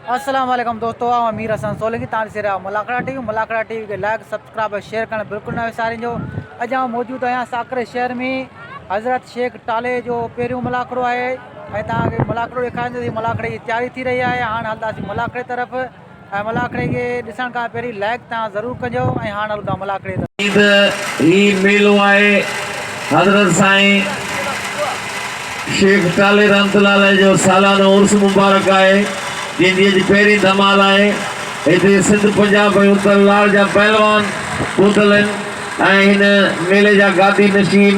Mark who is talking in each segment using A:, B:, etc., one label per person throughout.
A: अस्सलाम वालेकुम दोस्तों, आऊं अमीर हसन सोलंकी तव्हां ॾिसी रहिया मलाकड़ा टीवी के लाइक सब्सक्राइब और शेयर करणु बिल्कुलु न विसारिजो। अॼु आऊं मौजूदु आहियां साकरे शहर में हज़रत शेख टाले जो पहिरियों मलाकड़ो आहे ऐं तव्हांखे मलाकड़ो ॾेखारींदासीं। मलाकड़े जी तयारी थी रही आहे। हाणे हलंदासीं मलाकड़े तरफ़ ऐं मलाकड़े खे ॾिसण खां पहिरीं लाइक तव्हां ज़रूरु कजो ऐं हाणे हलूं था मलाकड़े तरफ़।
B: ही मेलो आहे हज़रत साईं शेख टाले रहमतुल्लाह जो सालानो उर्स मुबारक आहे, जंहिंजी अॼु पहिरीं धमाल आहे। हिते सिंध पंजाब ऐं उत्तर लाड़ जा पहलवान पहुतल आहिनि ऐं हिन मेले जा गादी नशीन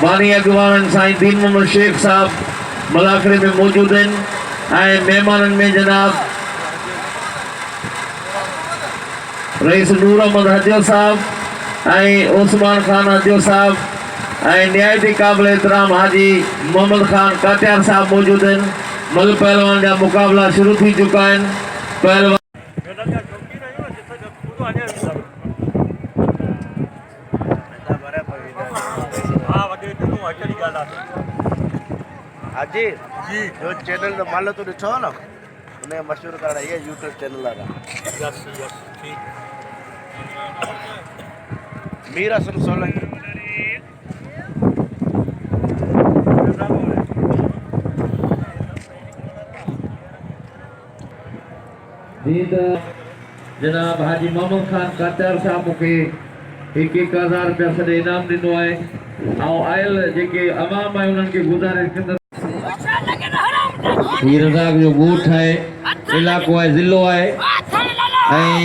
B: बानी अॻुवान साईं दीन मोहम्मद शेख साहब मलाकड़े में मौजूदु आहिनि ऐं महिमाननि में जनाब रईस नूर अहमद हदियो साहब ऐं उस्मान खान हदियो साहब ऐं निहायती क़ाबिल एहतराम हाजी मोहम्मद खान कातियार साहब मौजूद आहिनि। मल पहलवान जा मुक़ाबला शुरू थी चुका आहिनि। पहलवान
C: हाजी जी जो चैनल जो माल तो ॾिठो न उन मशहूर करण ये यूट्यूब चैनल आहे। यस यस ठीक मीर हसन सोलंकी
B: जनाब हाजी मोहम्मद खान कातियार साहब मूंखे 1,000 रुपया सॼो इनाम ॾिनो आहे ऐं आयल जेके अवाम आहे उन्हनि खे गुज़ारिश कंदुसि। हीर राग जो ॻोठ आहे, इलाइक़ो आहे, ज़िलो आहे ऐं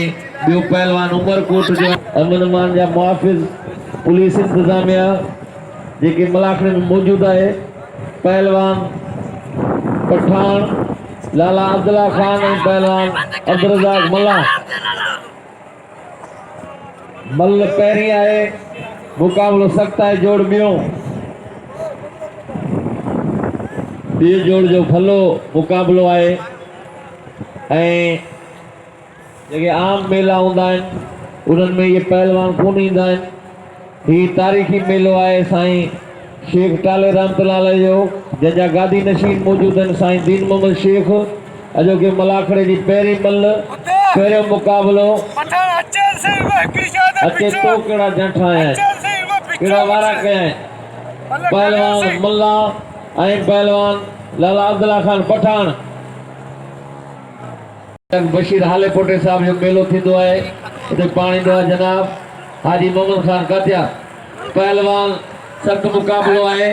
B: ॿियो पहलवान उमरकोट जो अमन मान जा मुहाफ़िज़ पुलिस इंतज़ामिया जेके मलाकड़े में मौजूदु आहे। पहलवान पठान लाला अब्दुल्ला खान ऐं पहलवान अब्दुर्रज़ाक मल्ला मल पहिरीं आहे। मुक़ाबिलो सख़्त आहे। जोड़ ॿियो जोड़ जो भलो मुक़ाबिलो आहे ऐं जेके आम मेला हूंदा आहिनि उन्हनि में इहे पहलवान कोन ईंदा आहिनि। हीउ तारीख़ी मेलो आहे साईं शेख टाले रहमतुल्लाह जो, जंहिंजा गादी नशीन मौजूदु आहिनि साईं दीन मोहम्मद शेख। अॼोके मलाकड़े जी पहिरीं मल पहिरियों मुक़ाबिलो अचे तो कहिड़ा जंठ आया कहिड़ा वारा कया आहिनि। पहलवान मल्ला ऐं पहलवान लाला अब्दुल्ला खान पठान। बशीर हाले पोटे साहब जो मेलो थींदो आहे, उते पाण ईंदो आहे जनाब हाजी मोहम्मद खान कातियार। पहलवान सख़्त मुक़ाबिलो आहे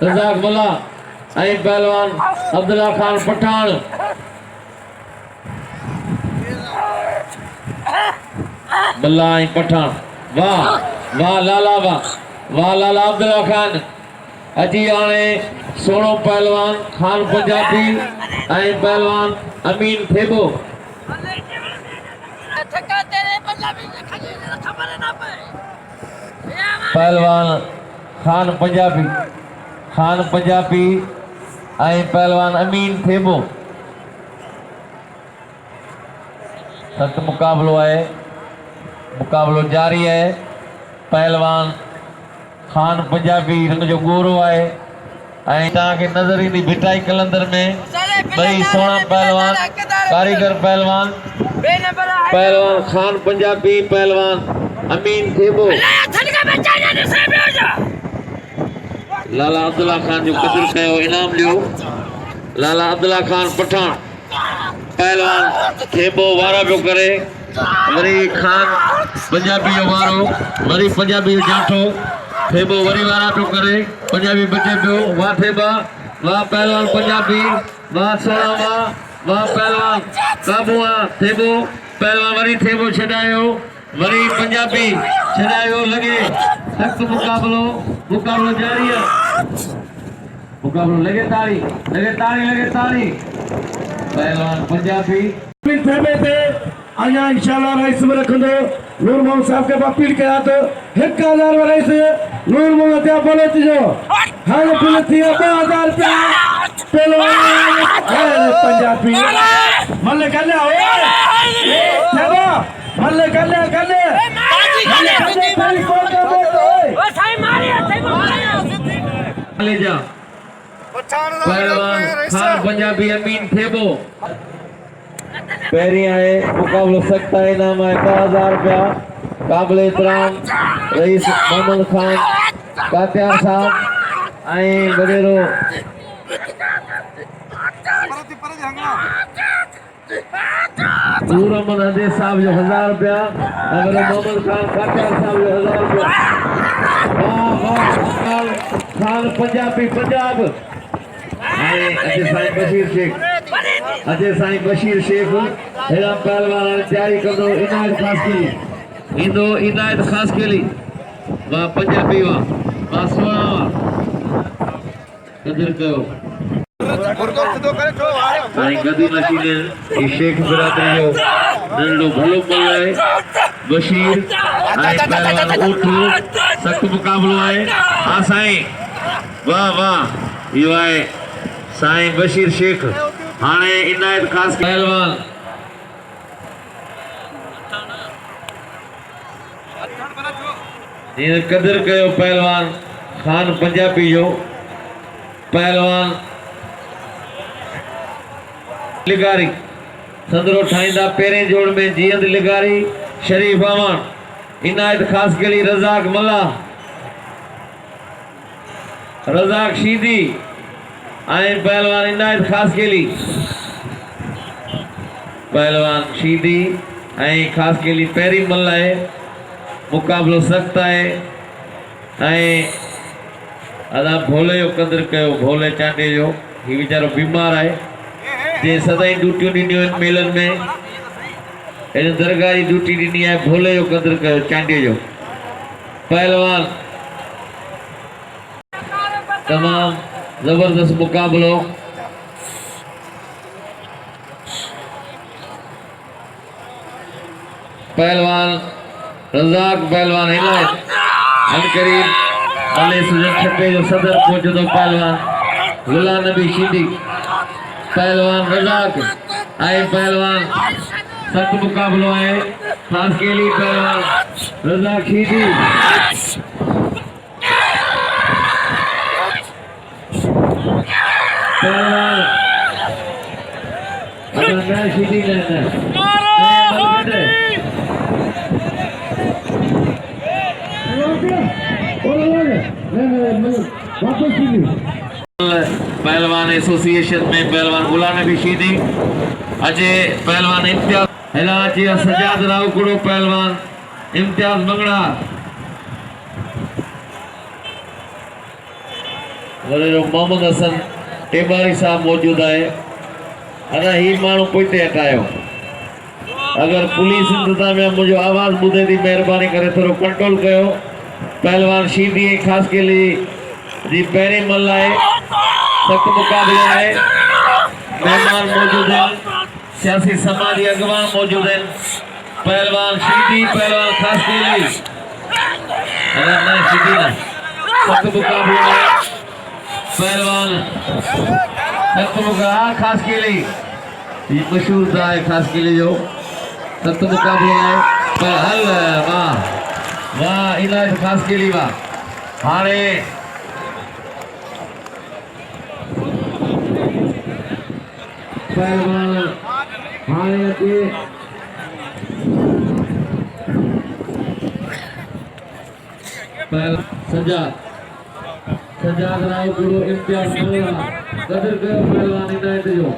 B: रज़ाक मल्ला ऐं पहलवान अब्दुल्ला खान पठान। मल्ला ऐं पठान वाह वाह लाला वाह लाला अब्दुल्ला खान। अजी हाणे सोनो पहलवान खान पंजाबी ऐं पहलवान अमीन थेबो। पहलवान खान पंजाबी ऐं पहलवान अमीन थेबो। सख़्त मुक़ाबिलो आहे, मुक़ाबिलो जारी आहे। पहलवान खान पंजाबी रंग जो गोरो आहे ऐं तव्हांखे नज़र ईंदी भिटाई कलंदर में ॿई सोना पहलवान कारीगर पहलवान खान पंजाबी पहलवान अमीन थेबो। लाला अब्दुल्ला खान जो क़दुरु कयो, इनाम ॾियो। लाला अब्दुल्ला खान पठान पहलवान थेबो वारा पियो करे, वरी खान पंजाबी जो वारो, वरी पंजाबी जो जाठो थेबो वरी वारा पियो करे। पंजाबी बचे पियो। वाह थेबा वाह पहलवान पंजाबी वाह सोना वाह पहलवान काबूआ थेबो। पहलवान वरी थेबो छॾायो, वरी पंजाबी छॾायो। लॻे सख़्त मुक़ाबिलो जारी आहे। मुक़ाबिलो लॻे ताड़ी पहलवान पंजाबी
D: थेबे ते अञा इंशाअल्लाह रईस में रखंदो नूर मोहम्मद साहब के अपील कया तो 1,000 रईस नूर मोहम्मद ते बोलत जो हाणे पुल थी 2,000 रुपया पहलवान पंजाबी मल्ले गले थेबा मल्ले गले ओ साईं मारिया थेबा ले जा। पहलवान खान पंजाबी अमीन थेबो
B: पैरी आए मुकाबलो सख्त है इनाम है 1000 रुपया काबिल एहतराम रईस मोहम्मद खान कातियार साहब ऐं वडेरो नूर अहमद हदीस साहब जो 1000 रुपया अगर मोहम्मद खान कातियार साहब जो 1000 रुपया खान पंजाबी पंजाब अजय साईं बशीर शेख हेड़ा पहलवान तैयारी कंदो इनायत खास केली वाह पंजाबी वाह सोना कदर कयो साईं गदी मशीन ई शेख बिरादरी जो नंढो भलो मल है बशीर पहलवान ऊठ सख्त मुकाबलो है हाँ साईं वाह वाह यो है साईं बशीर शेख हाणे इनायत खास पहलवान इन कदर कयो पहलवान खान पंजाबी जो पहलवान लिगारी संदरो ठाईंदा पेरें जोड़ में जीअंद लिगारी शरीफ अमन इनायत खास केली रज़ाक मल्ला रज़ाक शीदी आए पहलवान इनायत खास केली पहलवान शीदी ऐं खास केली पैरी मल है मुकाबलो सख्त है ऐं अदा भोले जो कदर कयो भोले चांडे जो ही वीचारो बीमार है जे सदाई ड्यूटियूं ॾिनियूं आहिनि मेलनि में हिन दरगाह जी ड्यूटी ॾिनी आहे भोले जो कदर कयो चांडे जो पहलवान तमाम जबरदस्त मुकाबलो पहलवान रज़ाक पहलवान इनायत अनकरीब अले सुजन छपे जो सदर पहुंचो पहलवान गुलाम नबी शीदी पहलवान रज़ाक आए पहलवान सख्त मुकाबलो है खास केली पहलवान रज़ाक शीदी पहलवान अगर मैं शीदी लेना पहलवान एसोसिएशन में पहलवान गुलाम नबी शीदी अजय पहलवान इम्तियाज हेला अजय सजाद रावकुड़ो पहलवान इम्तियाज मंगड़ा वडेरो मोहम्मद हसन टेबारी साहब मौजूद है अना ही मानू पोइते हटायो अगर पुलिस इंतजामिया मुझे आवाज बुधे थी मेहरबानी करे थोड़ो कंट्रोल कयो पहलवान शीदी खास के लिए जी पैरी मल है सख्त मुकाबला है मेहमान मौजूद हैं सियासी समाजी अगवान मौजूद हैं पहलवान शीदी पहलवान खास के लिए अगर मैं शीदी ना सख्त मुकाबला है पहलवान सख्त मुकाबला खास के लिए ये मशहूर था खास के लिए जो सख्त मुकाबला है पहल वाह वाह इनायत खास के लिए वाह हाणे पहलवान हाणे के सजाद रावकुड़ो इम्तियाज मंगला कदर कयो पहलवान इनायत जो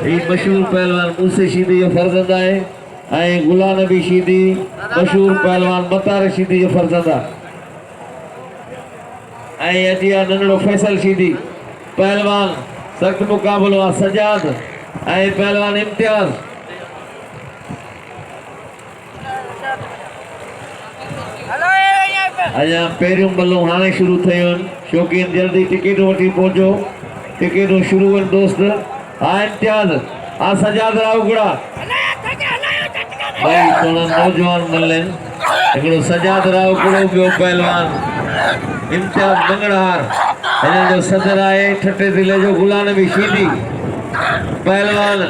B: ये मशहूर पहलवान मूसे शीदी जो फर्जंदा है ऐं गुलाम नबी शीदी मशहूर पहलवान मतार शीदी जो फर्जंदा ऐं अजिया नंढड़ो फैसल शीदी पहलवान सख्त मुकाबलो आहे सजाद ऐं पहलवान इम्तियाज अञा पहिरियों मल्लो हाणे शुरू थियूं आहिनि शौक़ीन जल्दी टिकटूं वठी पहुचो टिकटूं शुरू आहिनि दोस्त हा इम्तियाज हा सजाद रावगुड़ा भाई थोड़ा नौजवान मल आहिनि हिकिड़ो सजाद रावगुड़ो ॿियो पहलवान इम्तियाज मंगड़हार हिन जो सदर आहे ठटे ज़िले जो गुलाम नबी शीदी पहलवान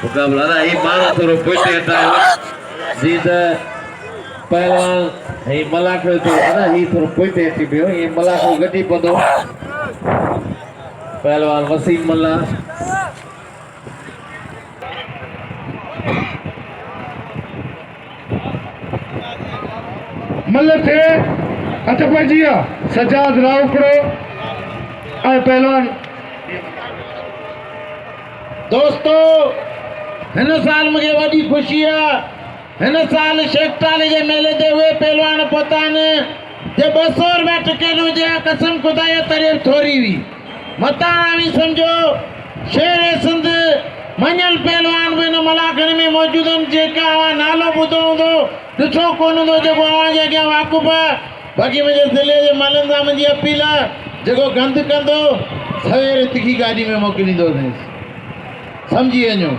B: मुकाबला ही माना थोड़ो पोइते हटायो जी त पहलवान ही मलाखो तो अदा ही थोड़ो पोइते अची पियो ही मलाखो गटी पदो पहलवान वसीम मल्ला।
D: मल्ल थे अटपजिया सजाद रावकड़ो ऐं पहलवान।
E: दोस्तों हिन साल मुझे वही खुशी है। हिन साल शेखटाले के मेले ते हुए पहलवान पहुंचाने जे 200 रुपया टिकट हुजे कसम खुदा ये तारीफ थोड़ी हुई मता भी समझो शेर सिंध मञल पहलवान भी न मलाखण में मौजूद आहिनि जेका नालो ॿुधो हूंदो ॾिठो कोन हूंदो जेको अवां जे अॻियां वाक़ुफ़ आहे। बाक़ी मुंहिंजे ज़िले जे मालनि सां मुंहिंजी अपील आहे जेको गंद कंदो सवेरे तिखी गाॾी में मोकिलींदोसीं समझी वञो।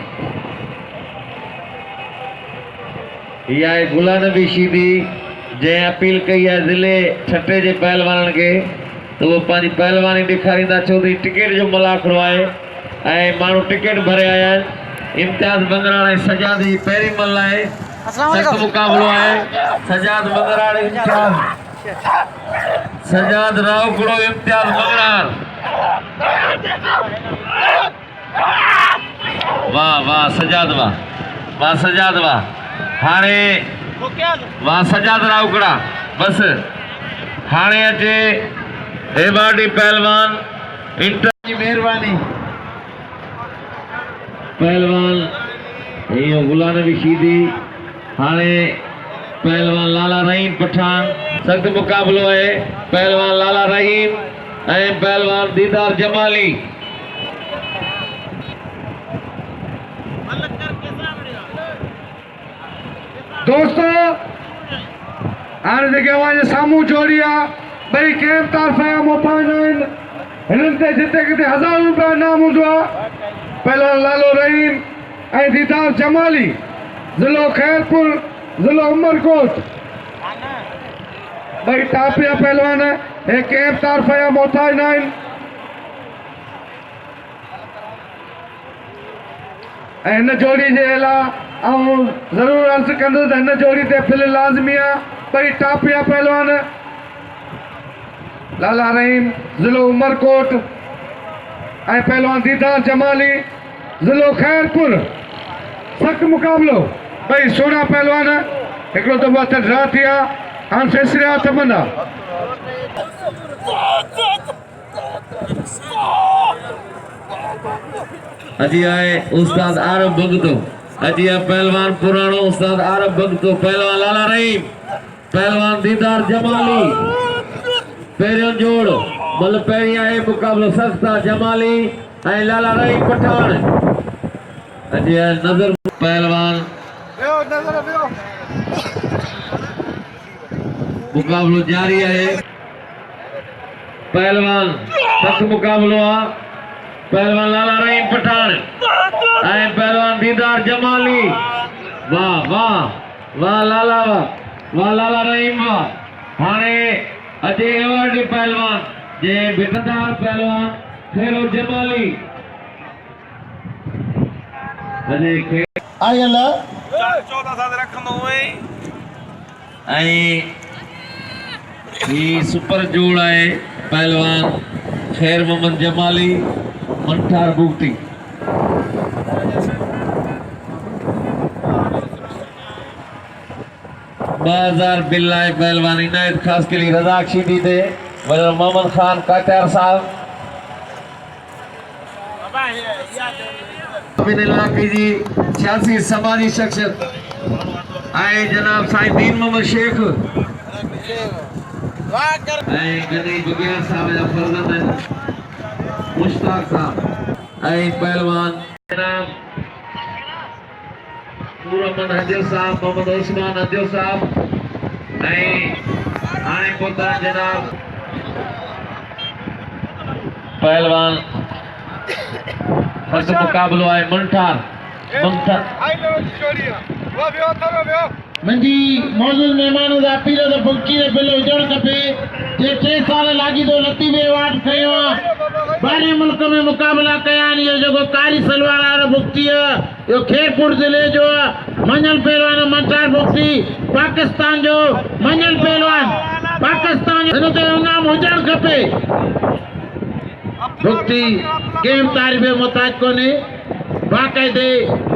B: इहा आहे गुलाम नबी शीदी जंहिं अपील कई आहे ज़िले छटे जे पहलवाननि खे त उहो पंहिंजी पहलवानी ॾेखारींदा छो त टिकट जो मलाखड़ो आहे ऐं माण्हू टिकट भरे आया आहिनि। इम्तियाज़ बंगराणी सजाद जी पहिरीं मल आहे।
A: अस्सलाम
B: सख़्तु
A: वालेकुम।
B: मुक़ाबिलो आहे। सजाद बंगराणी इम्तियाज़ सजाद रावकड़ो इम्तियाज़ बंगराण। वाह वाह सजाद वाह वाह सजाद वाह। हाणे वाह सजाद रावकड़ा बस हाणे अचे हेबाडी पहलवान इंटर
E: जी मेहरबानी।
B: पहलवान इहो गुलाम नबी शीदी। हाणे पहलवान लाला रहीम पठान। सख़्तु मुक़ाबिलो आहे। पहलवान लाला रहीम ऐं पहलवान दीदार जमाली।
D: दोस्तों हाणे जेके अवां जे साम्हूं जोड़ी आहे ॿई कंहिं तरफ़ जा मोटाईंदा आहिनि। हिननि ते जिते किथे 1000 रुपया इनाम हूंदो आहे। पहलवान लालो रहीम ऐं दीदार जमाली ज़िलो ख़ैरपुर ज़िलो उमरकोट ॿई टापिया पहलवान हे कंहिं तरफ़ जा मोटाईंदा आहिनि। ऐं हिन जोड़ी जे अलावा ऐं ज़रूरु अर्ज़ु कंदुसि त हिन जोड़ी ते फिल लाज़मी आहे। ॿई टापिया पहलवान लाला रहीम ज़िलो उमरकोट ऐं पहलवान दीदार जमाली ज़िलो ख़ैरपुर। सख़्तु मुक़ाबिलो ॿई सोना पहलवान हिकिड़ो दफ़ो त ड्रा थी आहे। हाणे फैसले जा तमन्ना
B: अजी आए उस्ताद आरब भगतो। अजी आहे पहलवान पुराणो उस्ताद आरब भगतो। पहलवान लाला रहीम पहलवान दीदार जमाली पहिरियों जोड़ मतलब पहिरीं आहे मुक़ाबिलो सख़्तु आहे जमाली ऐं लाला रहीम पठान। अजी आहे नज़र पहलवान मुक़ाबिलो जारी आहे। पहलवान सख़्तु मुक़ाबिलो आहे। पहलवान लाला रहीम पठान ऐं पहलवान दीदार जमाली। वाह वाह वाह लाला वाह लाला रहीम वाह। हाणे अचे एवार्डी पहलवान जे बेटदार पहलवान खेरो जमाली। अजे
E: आयल
B: ऐं ही सुपर जोड़ आहे पहलवान खैर मोहम्मद जमाली मंठार बुगटी। 2000 बिल आहे पहलवान इनायत खास के लिए रज़ाक शीदी थे वजर मोहम्मद खान काटार साहब। अबिन इलाके जी सियासी समाजी शख्सियत आए जनाब साईं दीन मोहम्मद शेख ऐं गनी बगियार साहब जा फर्जंद आहिनि मुश्ताक साहब ऐं पहलवान जनाब नूरमन हदियो साहब मोहम्मद उस्मान हदियो साहब ऐं हाणे पहुता जनाब पहलवान फर्स्ट मुकाबलो आहे मंठार
E: मुंहिंजी मौजूद महिमान जा अपील त बुक्ची जो बिल हुजणु खपे। जे 3 साल लाॻीदो लतीफ़ अवार्ड खयो आहे। 12 मुल्क में मुक़ाबला कया आहिनि। इहो जेको कारी सलवार वारो बुक्ची आहे इहो खेरपुर ज़िले जो आहे। मञल पहलवान मंठार बुक्ची पाकिस्तान जो मञल पहलवान पाकिस्तान जो हिन ते इनाम हुजणु खपे। भुक्ति गेम तारीफ़ मोहताज कोने बाकायदे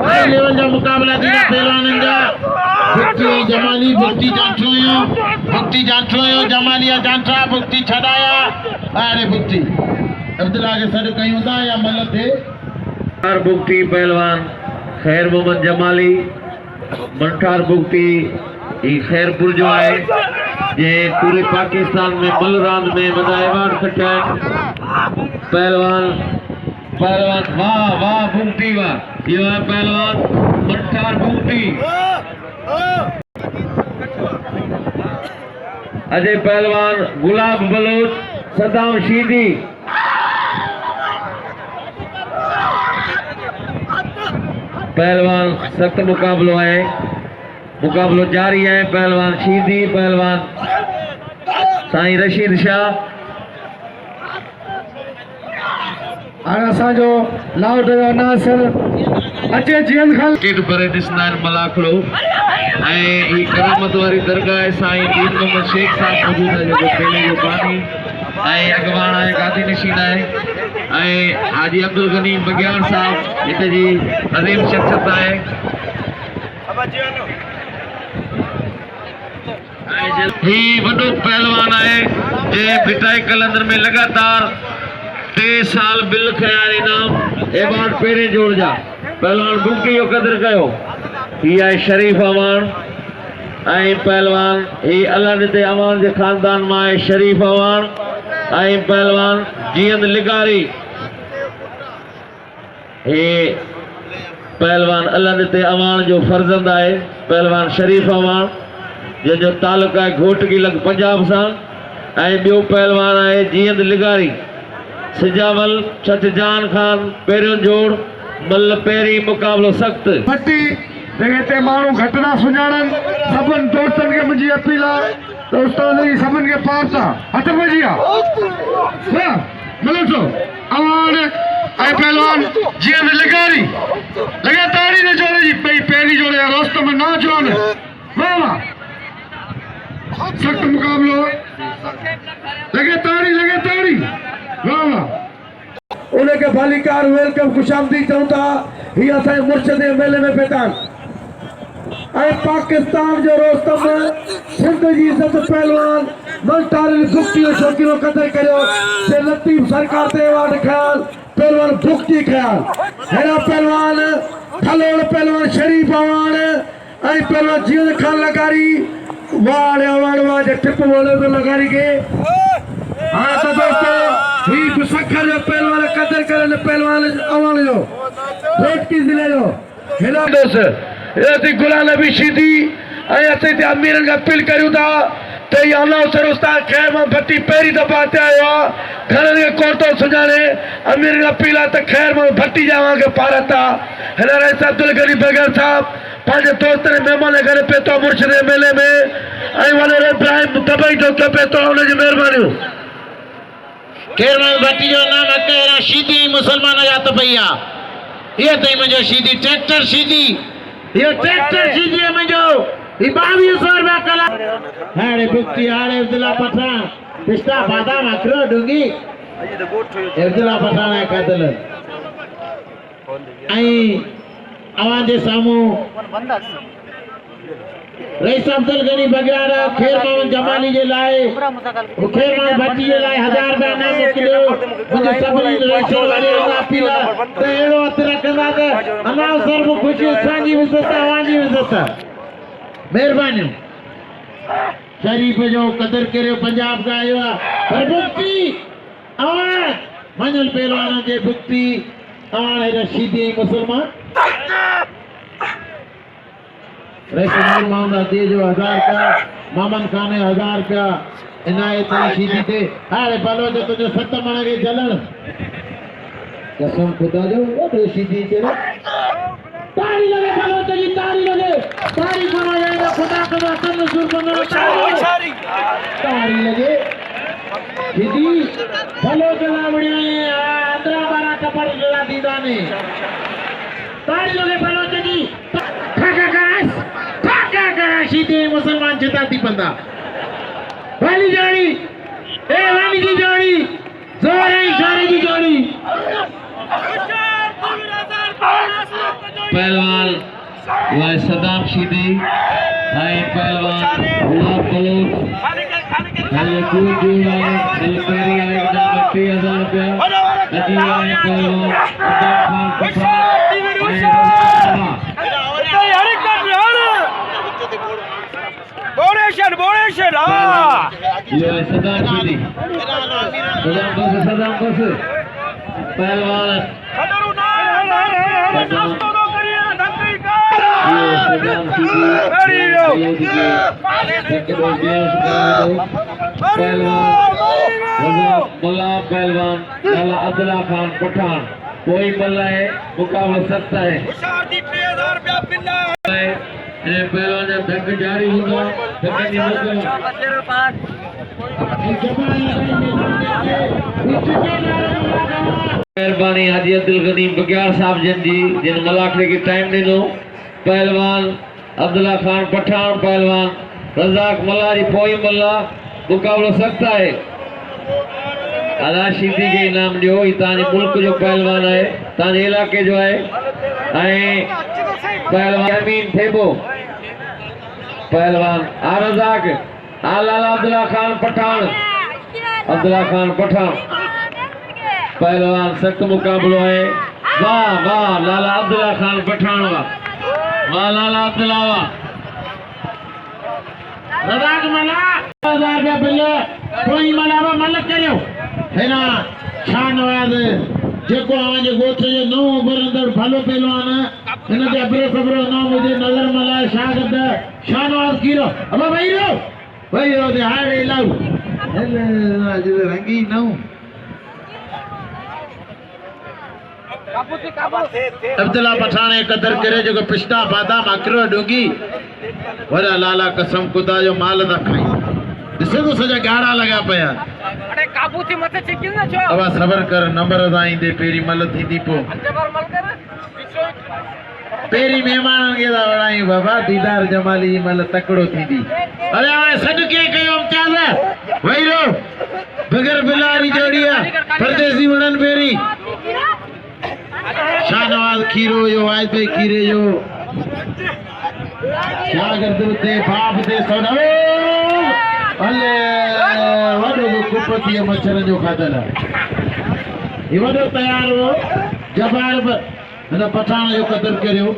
E: हाई लेवल जा मुकाबला थींदा पहलवाननि जा भुक्ति जमाली भुक्ति जांचोयो जमालिया जांचा भुक्ति छॾाया अरे भुक्ति अब्दुल्ला के सॾु कयूं था या मल थे
B: भुक्ति पहलवान खैर मोहम्मद जमाली मंठार भुक्ति ही खैरपुर जो है जे पूरे पाकिस्तान में मल रांद में वॾा एवार्ड खटिया आहिनि पहलवान वाह वाह भुक्ति वाह इहो आहे पहलवान मंठार भुक्ति अजय पहलवान गुलाब बलोच सदाम शीदी पहलवान सख्त मुकाबलो है मुकाबलो जारी है पहलवान शीदी पहलवान साईं रशीद शाह
D: हाणे असांजो लाहौर जो नासिर अचे जियन खान
B: टिकट परे ॾिसंदा आहिनि मलाखड़ो ऐं ही करामत वारी दरगाह साईं दीन मोहम्मद शेख साहब मौजूद आहे जेको पहले जो बानी ऐं अॻवान आहे गादी नशीन आहे ऐं हाजी अब्दुल गनी बगियार साहब हिते जी अज़ीम शख्सियत आहे ही वॾो पहलवान आहे जे भिटाई कलंदर में लगातार 3 साल बिल खया इनाम एवार्ड पहिरें जोड़ जा पहलवान भुक्ति जो क़दर कयो ही आहे शरीफ अवान ऐं पहलवान ही अलाह ते अवान जे खानदान मां आहे शरीफ अवान ऐं पहलवान जीअंद लिगारी हे पहलवान अलाह ते अवान जो फर्जंद आहे पहलवान शरीफ अवान जंहिंजो तालुक़ु आहे घोटकी लग पंजाब सां ऐं ॿियो पहलवान आहे जीअंद लिगारी सिजावल छठजान खान पहिरियों जोड़ मल पहिरीं मुक़ाबलो सख़्त
D: भट्टी जॻह ते माण्हू घटि था सुञाणनि सभिनि दोस्तनि खे मुंहिंजी अपील आहे दोस्तनि सभिनि खे पार था हथ भॼी आहे मिलो अवान ऐं पहलवान जीअं लिगारी लॻे ताड़ी न जोड़े जी पई पहिरीं जोड़े रोस्त में ना जोड़ वाह वाह सख़्त मुक़ाबलो लॻे ताड़ी वाह वाह उनके भालीकार वेलकम खुशामदी चऊं था ही असांजे मुर्शद मेले में पेतान ऐं पाकिस्तान जो रोस्तम सिंध जी इज़त पहलवान मंठार भुक्ति जो शौक़ीनो क़दर करियो से लतीफ़ सरकार ते एवार्ड खयाल पहलवान भुक्ति खयाल हेड़ा पहलवान थलोड़ पहलवान शरीफ अवान ऐं पहलवान जीअं खान लगारी वाड़ अवान वाह जे टिप बोले तो लगारी के हाँ तो दोस्तों ही गुसखर जो पहलवान कदर करने पहलवान अवान जो रेट की जिले जो हिला दोस्त ये गुलाम नबी शीदी ऐसे ते अमीरन का अपील करूं था ते अल्लाह सरुस्तान खैर में भट्टी पहली दफा ते आयो घरन के कोर्टो सुजाने अमीरन का अपील है त खैर में भट्टी जावा के पारता हना रईस अब्दुल गनी बगैर साहब पांच दोस्त ने मेहमान घर पे तो मुर्शिद मेले में आई वाले इब्राहिम दबाई जो पे तो उन जी मेहरबानी
E: केरल भट्टी जो नाम अकेरा शीदी मुसलमान जात भैया ये तई मुझे शीदी ट्रैक्टर शीदी ये ट्रैक्टर शीदी है मुझे ये 2200 रुपया कला हारे भुक्ति हारे अब्दुल्ला पठान पिस्ता बादाम अखरो डूंगी अब्दुल्ला पठान है कादल आई आवाज जे सामू रईस अब्दुल गनी बगियारा खेर मोहम्मद जमाली जे लाए खेर मोहम्मद भट्टी जे लाए 1000 रुपया नाम मोकिलियो मुझे सभिनी रईस वाले अपील त एड़ो हथ रखंदा त अनाव सर्व खुशी असांजी इज़त अवांजी इज़त मेहरबानी शरीफ जो कदर करियो पंजाब का आयो पर भुक्ति आवाज मंजल पहलवान जे भुक्ति आवाज रशीदी मुसलमान रईस मोहम्मद दे जो 1000 का मामन खान 1000 का इनायत शीदी थे हारे बालो जो तुझे 7 मन के जलन कसम खुदा जो वो शीदी तेरे ताड़ी लगे बालो तेरी ताड़ी लगे ताड़ी बना जाएगा खुदा का वतन सुर बना ताड़ी लगे शीदी बालो जला बढ़िया है अंदर 12 कपड़ जला दीदा ने ताड़ी लगे बालो तेरी ठा शीदी मुसलमान जिताती बंदा वाली जोड़ी ए वाली की जोड़ी जोर इशारे की जोड़ी पहलवान वह सदाम शीदी हाय पहलवान गुलाब बलोच हले कूद जोड़ा हले पेरी आए जब 3000 रुपया अजी आए पहलवान खान पठान
F: बोरेशन
E: ये सदाम शीदी सदाम बस पहलवान पहलवान लाला अब्दुल्ला खान पठान कोई मल्ला है मुकाबला सकता है पहलवान जब धक जारी होगा मेहरबानी हाजी अब्दुल गनीम बग्यार साहब जन जी जिन मलाखड़े की टाइम ॾिनो पहलवान अब्दुल्ला खान पठान पहलवान रज़ाक मल्हारी पोई मल्ला मुकाबलो सकता है अदाशीदी के इनाम ॾियो ही तव्हांजे मुल्क जो पहलवान है तव्हांजे इलाके जो है पहलवान अमीन थेबो पहलवान आ रज़ाक आ लाला अब्दुल्ला खान पठान पहलवान सख्त मुकाबलो है वाह वाह लाला अब्दुल्ला खान पठान वाह लाला अब्दुल्ला वाह रज़ाक मला 1000 रुपया बिल कोई मलावा मलक करियो है ना शानवाज जेको आवाजे गोठ जो नओ बरंदड़ भलो पहलवान इन जे अबरो खबरो नाम मुझे नजर मला शागिर्द शानवाज कीरो अब भाई रो दे हाड़े लाऊ हेले रंगी नौ अब्दुल्ला पठाने कदर करे जो पिस्ता बादाम अकरो डोगी वरा लाला कसम खुदा जो माल दा खाई दिसे तो सजा 11 लगा पया
F: अरे काबू थी मत चिकिल ना छो
E: अब सबर कर नंबर दाई दे पेरी मल थी पो
F: जबर मल कर
E: पेरी मेहमान के दा वड़ाई बाबा दीदार जमाली मल तकड़ो थी दी अरे आ सदके कयो चाल वईरो बगैर बिलारी जोड़िया परदेसी वणन पेरी शाहनवाज खीरो यो आज पे खीरे यो क्या करते थे बाप दे सोना अले वडो कुपती मच्छर जो खादला ये वडो तैयार हो जबार ना पठान जो कदर करियो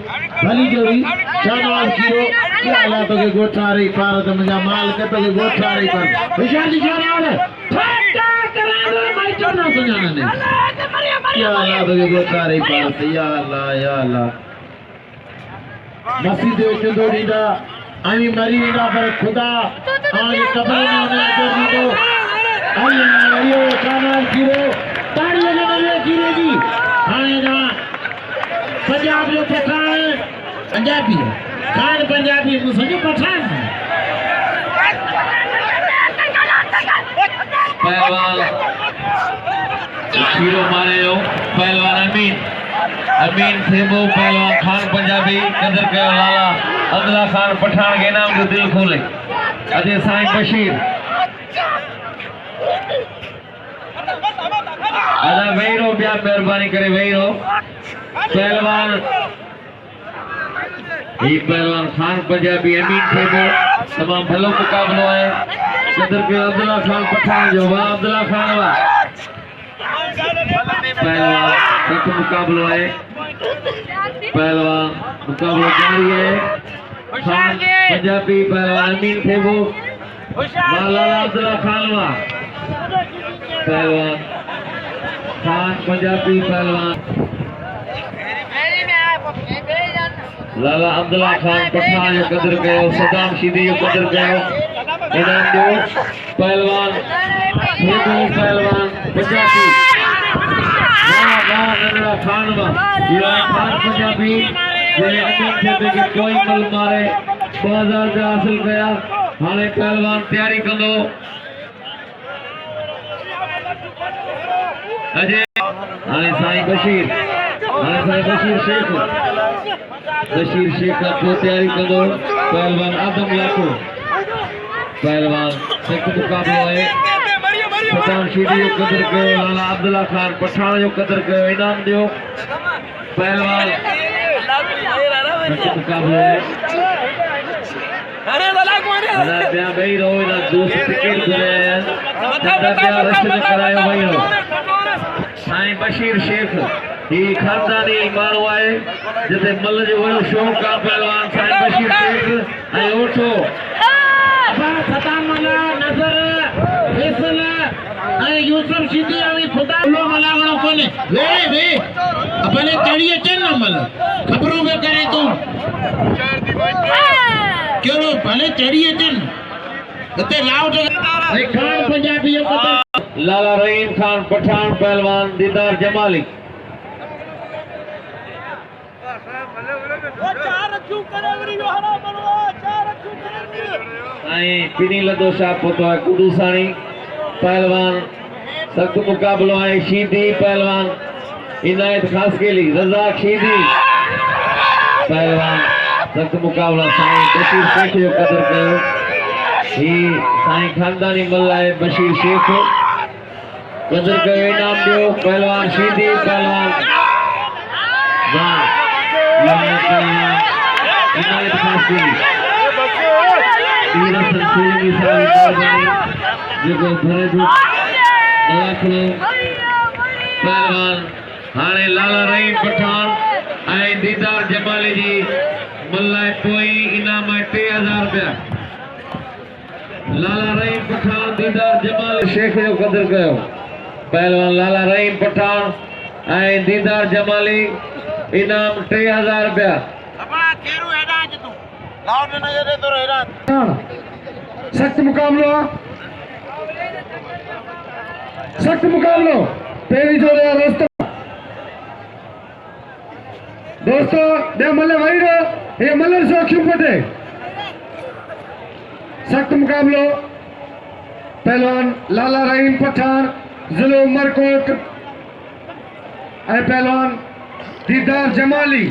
E: भली जोड़ी शाहनवाज खीरो क्या ला तो के गोठा रही पार तो मजा माल के तो के गोठा रही पर विशाल जी शाहनवाज ठट्टा करा दो भाई चोना सुनाना ने या अल्लाह तो के गोठा रही पार या अल्लाह मस्जिद में चंदोड़ी दा आमी मरी दा पर खुदा आगे कब्र में होने जो दीदो आई यो शानवाज कीरो ताड़ी लगाने कीरे जी आने जा पंजाब जो पठान पंजाबी खान पंजाबी मुझे पठान पहलवान कीरो मारे हो पहलवान अमीन थेबो पहलवान खान पंजाबी कदर कयो लाला अब्दुल्ला खान पठान के नाम जो दिल खोले अजय साईं बशीर अदा वेरो बिया मेहरबानी करे वेरो पहलवान ये पहलवान खान पंजाबी अमीन थेबो तमाम भलो मुकाबलो है कदर कयो अब्दुल्ला खान पठान जो वाह अब्दुल्ला खान वाह पहलवान एक मुकाबलो है पहलवान मुकाबला जारी है खान पंजाबी पहलवान अमीन थे वो लाला अब्दुल्ला खानवा पहलवान खान पंजाबी पहलवान लाला अब्दुल्ला खान पठान जो कदर कयो सदाम शीदी जो कदर कयो इनाम दो पहलवान पहलवान पंजाबी खानवा खान पंजाबी के कोई मल मारे 2000 रुपया हासिल कया हाणे पहलवान तैयारी कंदो अजय हाणे साईं बशीर शेख को तैयारी कंदो पहलवान आदम लाखो पहलवान सिख मुकाबलो है
B: पठान शीदी जो कदर कयो लाला अब्दुल्ला खान पठान जो कदर कयो इनाम दियो पहलवान मुकाबले बिया बई रहो इना दोस्त टिकट घुरे बिया रशद करायो बई रहो साईं बशीर शेख ही खानदानी माण्हू आहे जिते मल जो वॾो शौक़ु आहे पहलवान साईं बशीर शेख ऐं ओठो
E: फतामला नज़र फैसल ऐं यूसुफ शीदी आई खुदा लो मलावणो कोने वे वे अपने चढ़ी अचन न मल खबरों में करे तू केड़ो भले चढ़ी अचन ते लाउड ऐं खान पंजाबी जो कदर
B: लाला रहीम खान पठान पहलवान दीदार जमाली ऐं पिनी लदो शाह पोतो आहे कुदूसाणी पहलवान सख्त मुकाबलो आहे शीदी पहलवान इनायत खासकेली रज़ाक शीदी पहलवान सख्त मुकाबला साईं बशीर शेख जो कदर कयो ही साईं खानदानी मल आहे बशीर शेख कदर कयो इनाम दियो पहलवान शीदी पहलवान इनायत खासकेली पहलवान हाणे लाला रहीम पठान ऐं दीदार जमाली जी मल्लाए पोई इनाम आहे 3000 रुपया लाला रहीम पठान दीदार जमाली शेख जो कदर कयो पहलवान लाला रहीम पठान ऐं दीदार जमाली इनाम 3000 रुपया
D: सख्त मुकाबलो पहिरीं जोड़े दोस्तों दे मल्ल वही रहो ये मल्ल सो क्यों पटे सख्त मुकाबलो पहलवान लाला रहीम पठान जिले उमरकोट ऐं पहलवान दीदार जमाली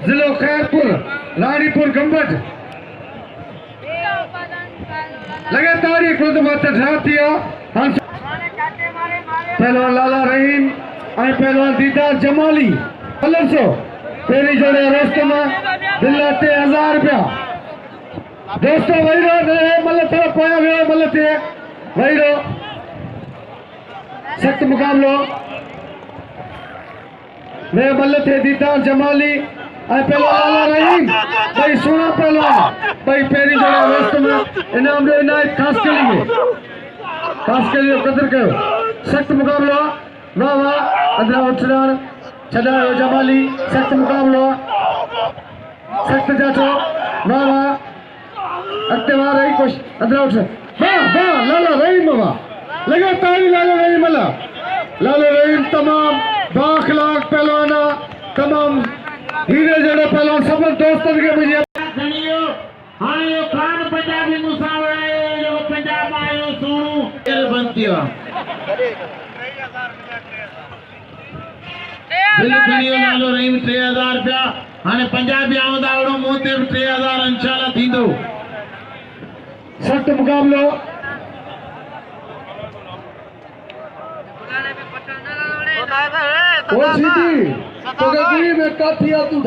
D: जिलो खैरपुर रानीपुर गंबज लगातार ये क्रोध माता ढाती हम पहलवान लाला रहीम ऐं पहलवान दीदार जमाली कलर सो पहिरीं जोड़े रस्त में दिल्ला 3000 रुपया दोस्तों वही रहो मतलब थोड़ा पोया वियो मतलब थे वही रहो सख्त मुकाबलो वे मतलब थे दीदार जमाली ऐं पहलवान लाला रहीम भाई सोना पहलवान भाई पहिरीं जोड़े रस्त में इनाम दे इनायत खास के लिए कदर कयो सख्त मुकाबलो वाह वाह अंदर उठदार छदायो जमाली सख्त मुकाबलो सख्त जाचो वाह वाह अत्तेवार रही कुछ अंदर उठ वाह वाह लाला रहीम वाह लगातार लाला रहीम लाला रहीम तमाम बाखलाक पहलवाना तमाम हीरे जड़े पहलवान सब दोस्तों के मुझे
E: धनियो हां यो खान पंजाबी मुसावरे जो पंजाब आयो सुणू केर बनतियो बिल धनियो नालो रहीम 3000 रुपया हाने पंजाबी आवंदा ओड़ो मोते 3000 इंशाल्लाह थींदो
D: सख्त मुकाबलो ओ सीधी तो गई में काठिया तू